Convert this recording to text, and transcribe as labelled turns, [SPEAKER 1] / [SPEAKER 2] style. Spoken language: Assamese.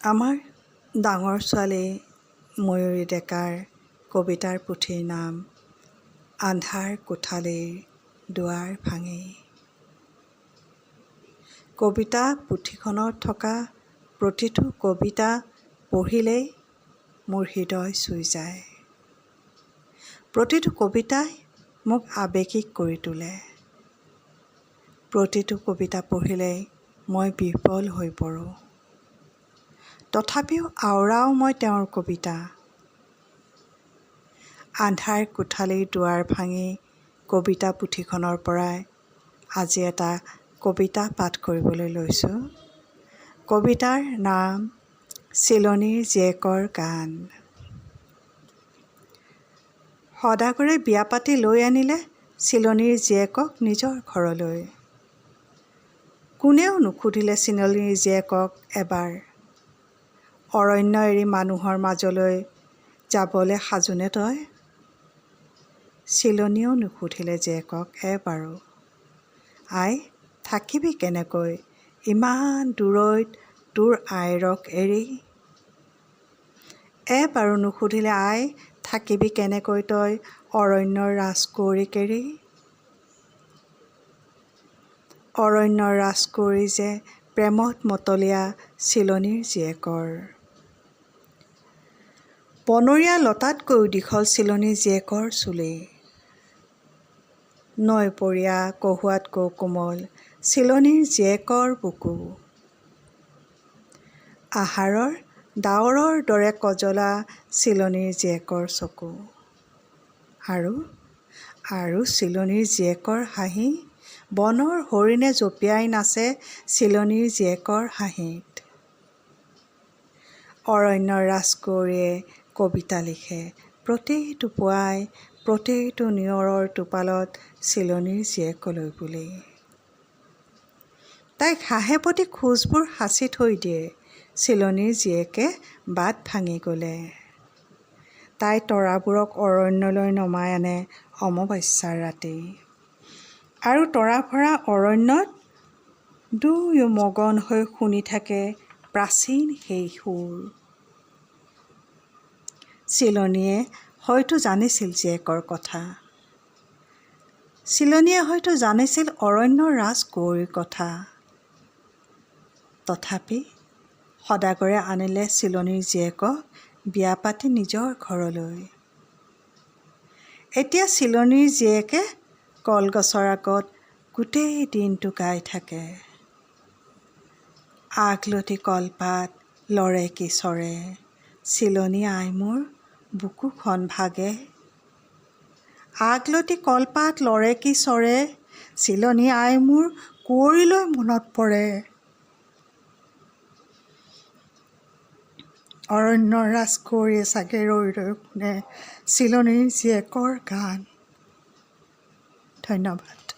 [SPEAKER 1] আমাৰ ডাঙৰ ছোৱালী ময়ূৰী ডেকাৰ কবিতাৰ পুথিৰ নাম আন্ধাৰ কোঠালীৰ দুৱাৰ ভাঙি। কবিতা পুথিখনত থকা প্ৰতিটো কবিতা পঢ়িলেই মোৰ হৃদয় চুই যায়। প্ৰতিটো কবিতাই মোক আৱেগিক কৰি তোলে। প্ৰতিটো কবিতা পঢ়িলেই মই বিফল হৈ পৰোঁ। তথাপিও আওৰাও মই তেওঁৰ কবিতা। আন্ধাৰ কোঠালীৰ দুৱাৰ ভাঙি কবিতা পুথিখনৰ পৰাই আজি এটা কবিতা পাঠ কৰিবলৈ লৈছোঁ। কবিতাৰ নাম চিলনীৰ জীয়েকৰ গান। সদাগৰে বিয়া পাতি লৈ আনিলে চিলনীৰ জীয়েকক নিজৰ ঘৰলৈ। কোনেও নুসুধিলে চিলনীৰ জীয়েকক এবাৰ, অৰণ্য এৰি মানুহৰ মাজলৈ যাবলৈ সাজোনে তই? চিলনীয়েও নুসুধিলে জীয়েকক এবাৰো, আই থাকিবি কেনেকৈ ইমান দূৰৈত তোৰ আইৰক এৰি? এবাৰো নুসুধিলে আই থাকিবি কেনেকৈ তই অৰণ্যৰ ৰাজকুঁৱৰীক এৰি? অৰণ্যৰ ৰাজকুঁৱৰী যে প্ৰেমত মতলীয়া চিলনীৰ জীয়েকৰ। বনৰীয়া লতাতকৈও দীঘল চিলনীৰ জীয়েকৰ চুলি। নৈপৰীয়া কহুৱাতকৈও কোমল চিলনীৰ জীয়েকৰ বুকু। আহাৰৰ ডাৱৰৰ দৰে কজলা চিলনীৰ জীয়েকৰ চকু। আৰু চিলনীৰ জীয়েকৰ হাঁহি, বনৰ হৰিণে জঁপিয়াই নাচে চিলনীৰ জীয়েকৰ হাঁহিত। অৰণ্যৰ ৰাজকুঁৱৰীয়ে কবিতা লিখে প্ৰতিটো পুৱাই প্ৰতিটো নিয়ৰৰ টোপালত চিলনীৰ জীয়েকলৈ বুলি। তাইক হাঁহে প্ৰতি খোজবোৰ সাঁচি থৈ দিয়ে চিলনীৰ জীয়েকে বাট ভাঙি গ'লে। তাই তৰাবোৰক অৰণ্যলৈ নমাই আনে অমাৱস্যাৰ ৰাতি। আৰু তৰা ভৰা অৰণ্যত দুয়ো মগন হৈ শুনি থাকে প্ৰাচীন সেই সুৰ। চিলনীয়ে হয়তো জানিছিল জীয়েকৰ কথা। চিলনীয়ে হয়তো জানিছিল অৰণ্যৰ ৰাজকুঁৱৰীৰ কথা। তথাপি সদাগৰে আনিলে চিলনীৰ জীয়েকক বিয়া পাতি নিজৰ ঘৰলৈ। এতিয়া চিলনীৰ জীয়েকে কলগছৰ আগত গোটেই দিনটো গাই থাকে। আগলতি কলপাত লৰে কি চৰে, চিলনী আই মোৰ বুকুখন ভাগে। আগলতি কলপাত লৰে কি চৰে, চিলনী আই মোৰ কুঁৱৰীলৈ মনত পৰে। অৰণ্যৰ ৰাজকুঁৱৰীয়ে চাগে ৰৈ ৰৈ শুনে চিলনীৰ জীয়েকৰ গান। ধন্যবাদ।